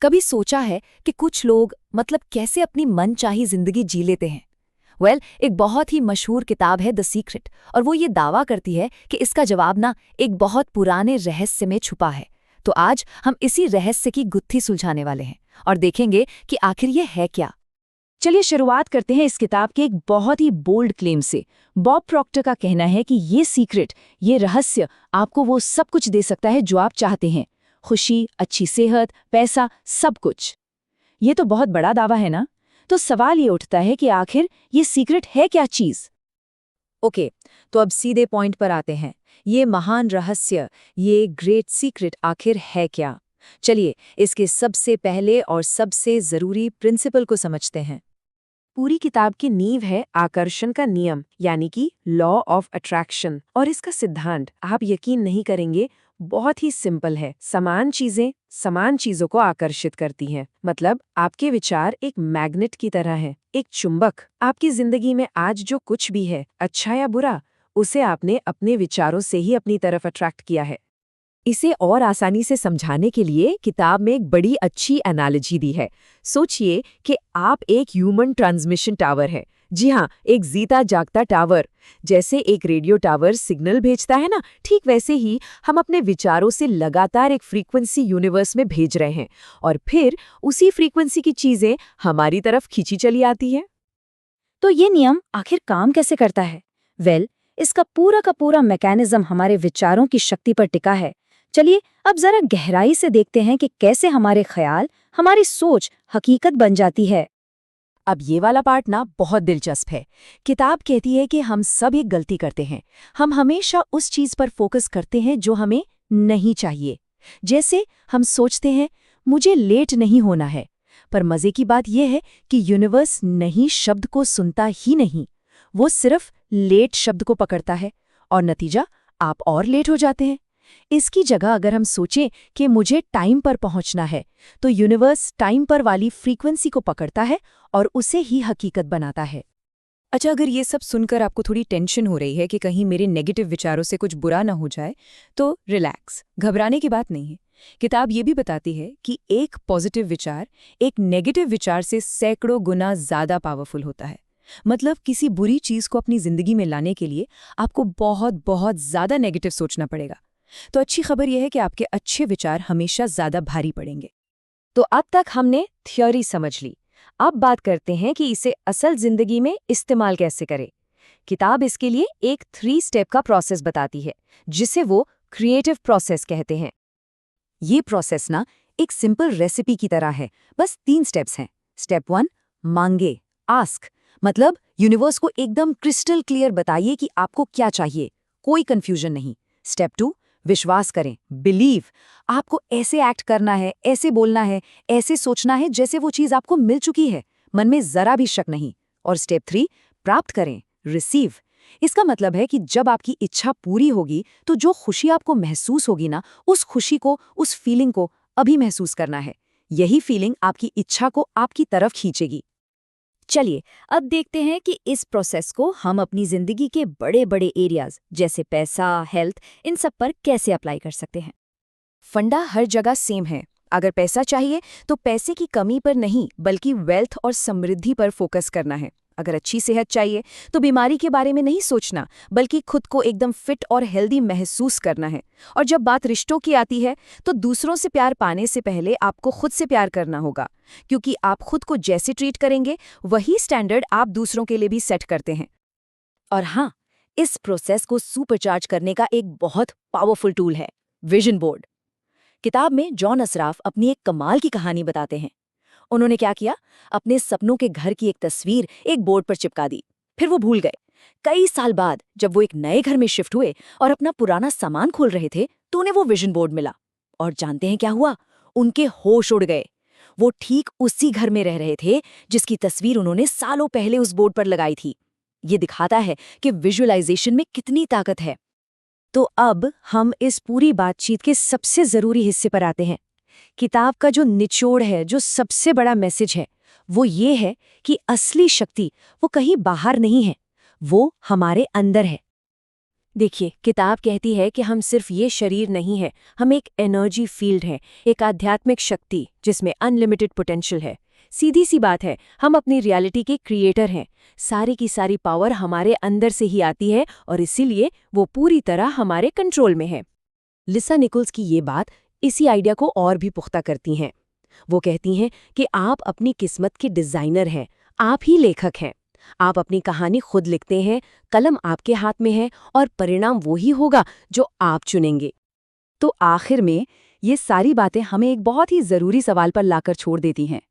कभी सोचा है कि कुछ लोग मतलब कैसे अपनी मनचाही जिंदगी जी लेते हैं? एक बहुत ही मशहूर किताब है द सीक्रेट, और वो ये दावा करती है कि इसका जवाब ना एक बहुत पुराने रहस्य में छुपा है। तो आज हम इसी रहस्य की गुत्थी सुलझाने वाले हैं और देखेंगे कि आखिर ये है क्या। चलिए शुरुआत करते हैं इस किताब के एक बहुत ही बोल्ड क्लेम से। बॉब प्रॉक्टर का कहना है कि ये सीक्रेट, ये रहस्य आपको वो सब कुछ दे सकता है जो आप चाहते हैं। खुशी, अच्छी सेहत, पैसा, सब कुछ। ये तो बहुत बड़ा दावा है ना? तो सवाल ये उठता है कि आखिर ये सीक्रेट है क्या चीज़? ओके, तो अब सीधे पॉइंट पर आते हैं। ये महान रहस्य, ये ग्रेट सीक्रेट आखिर है क्या? चलिए इसके सबसे पहले और सबसे ज़रूरी प्रिंसिपल को समझते हैं। पूरी किताब की नींव है आकर्षण का नियम, यानी कि लॉ ऑफ अट्रैक्शन। और इसका सिद्धांत, आप यकीन नहीं करेंगे, बहुत ही सिंपल है। समान चीजें समान चीजों को आकर्षित करती हैं। मतलब आपके विचार एक मैग्नेट की तरह हैं, एक चुंबक। आपकी जिंदगी में आज जो कुछ भी है, अच्छा या बुरा, उसे आपने अपने विचारों से ही अपनी तरफ अट्रैक्ट किया है। इसे और आसानी से समझाने के लिए किताब में एक बड़ी अच्छी एनालॉजी दी है। सोचिए कि आप एक ह्यूमन ट्रांसमिशन टावर है। जी हाँ, एक जीता जागता टावर। जैसे एक रेडियो टावर सिग्नल भेजता है ना, ठीक वैसे ही हम अपने विचारों से लगातार एक फ्रीक्वेंसी यूनिवर्स में भेज रहे हैं, और फिर उसी फ्रीक्वेंसी की चीजें हमारी तरफ खींची चली आती हैं। तो ये नियम आखिर काम कैसे करता है? इसका पूरा का पूरा मैकेनिज्म हमारे विचारों की शक्ति पर टिका है। चलिए अब जरा गहराई से देखते हैं कि कैसे हमारे ख्याल, हमारी सोच हकीकत बन जाती है। अब ये वाला पार्ट ना बहुत दिलचस्प है। किताब कहती है कि हम सब एक गलती करते हैं। हम हमेशा उस चीज पर फोकस करते हैं जो हमें नहीं चाहिए। जैसे हम सोचते हैं मुझे लेट नहीं होना है, पर मजे की बात यह है कि यूनिवर्स नहीं शब्द को सुनता ही नहीं, वो सिर्फ लेट शब्द को पकड़ता है, और नतीजा आप और लेट हो जाते हैं। इसकी जगह अगर हम सोचें कि मुझे टाइम पर पहुंचना है, तो यूनिवर्स टाइम पर वाली फ्रीक्वेंसी को पकड़ता है और उसे ही हकीकत बनाता है। अच्छा, अगर ये सब सुनकर आपको थोड़ी टेंशन हो रही है कि कहीं मेरे नेगेटिव विचारों से कुछ बुरा ना हो जाए, तो रिलैक्स, घबराने की बात नहीं है। किताब ये भी बताती है कि एक पॉजिटिव विचार एक नेगेटिव विचार से सैकड़ों गुना ज्यादा पावरफुल होता है। मतलब किसी बुरी चीज को अपनी जिंदगी में लाने के लिए आपको बहुत बहुत ज्यादा नेगेटिव सोचना पड़ेगा। तो अच्छी खबर यह है कि आपके अच्छे विचार हमेशा ज्यादा भारी पड़ेंगे। तो अब तक हमने थ्योरी समझ ली। अब बात करते हैं कि इसे असल जिंदगी में इस्तेमाल कैसे करें। किताब इसके लिए एक 3 स्टेप का प्रोसेस बताती है, जिसे वो क्रिएटिव प्रोसेस कहते हैं। ये प्रोसेस ना एक सिंपल रेसिपी की तरह है। बस 3 स्टेप्स हैं। स्टेप 1, मांगे, आस्क। मतलब यूनिवर्स को एकदम क्रिस्टल क्लियर बताइए कि आपको क्या चाहिए, कोई कंफ्यूजन नहीं। स्टेप 2, विश्वास करें, बिलीव। आपको ऐसे एक्ट करना है, ऐसे बोलना है, ऐसे सोचना है जैसे वो चीज आपको मिल चुकी है, मन में जरा भी शक नहीं। और स्टेप 3, प्राप्त करें, रिसीव। इसका मतलब है कि जब आपकी इच्छा पूरी होगी तो जो खुशी आपको महसूस होगी ना, उस खुशी को, उस फीलिंग को अभी महसूस करना है। यही फीलिंग आपकी इच्छा को आपकी तरफ खींचेगी। चलिए अब देखते हैं कि इस प्रोसेस को हम अपनी जिंदगी के बड़े बड़े एरियाज जैसे पैसा, हेल्थ, इन सब पर कैसे अप्लाई कर सकते हैं। फंडा हर जगह सेम है। अगर पैसा चाहिए तो पैसे की कमी पर नहीं, बल्कि वेल्थ और समृद्धि पर फोकस करना है। अगर अच्छी सेहत चाहिए तो बीमारी के बारे में नहीं सोचना, बल्कि खुद को एकदम फिट और हेल्दी महसूस करना है। और जब बात रिश्तों की आती है तो दूसरों से प्यार पाने से पहले आपको खुद से प्यार करना होगा, क्योंकि आप खुद को जैसे ट्रीट करेंगे वही स्टैंडर्ड आप दूसरों के लिए भी सेट करते हैं। और हाँ, इस प्रोसेस को सुपरचार्ज करने का एक बहुत पावरफुल टूल है, विजन बोर्ड। किताब में जॉन असराफ अपनी एक कमाल की कहानी बताते हैं। उन्होंने क्या किया, अपने सपनों के घर की एक तस्वीर एक बोर्ड पर चिपका दी। फिर वो भूल गए। कई साल बाद जब वो एक नए घर में शिफ्ट हुए और अपना पुराना सामान खोल रहे थे, तो उन्हें वो विजन बोर्ड मिला। और जानते हैं क्या हुआ? उनके होश उड़ गए। वो ठीक उसी घर में रह रहे थे जिसकी तस्वीर उन्होंने सालों पहले उस बोर्ड पर लगाई थी। ये दिखाता है कि विजुअलाइजेशन में कितनी ताकत है। तो अब हम इस पूरी बातचीत के सबसे जरूरी हिस्से पर आते हैं। किताब का जो निचोड़ है, जो सबसे बड़ा मैसेज है, वो ये है कि असली शक्ति वो कहीं बाहर नहीं है, वो हमारे अंदर है। देखिए, किताब कहती है कि हम सिर्फ ये शरीर नहीं है, हम एक एनर्जी फील्ड हैं, एक आध्यात्मिक शक्ति जिसमें अनलिमिटेड पोटेंशियल है। सीधी सी बात है, हम अपनी रियलिटी के क्रिएटर हैं। सारी की सारी पावर हमारे अंदर से ही आती है और इसीलिए वो पूरी तरह हमारे कंट्रोल में है। लिसा निकोल्स की ये बात इसी आइडिया को और भी पुख्ता करती हैं। वो कहती हैं कि आप अपनी किस्मत के डिज़ाइनर हैं, आप ही लेखक हैं। आप अपनी कहानी खुद लिखते हैं, कलम आपके हाथ में है और परिणाम वही होगा जो आप चुनेंगे। तो आखिर में ये सारी बातें हमें एक बहुत ही ज़रूरी सवाल पर लाकर छोड़ देती हैं।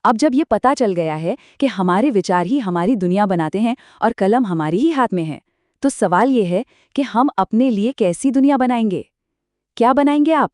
अब जब ये पता चल गया है कि हमारे विचार ही हमारी दुनिया बनाते हैं और कलम हमारी ही हाथ में है, तो सवाल ये है कि हम अपने लिए कैसी दुनिया बनाएंगे? क्या बनाएंगे आप?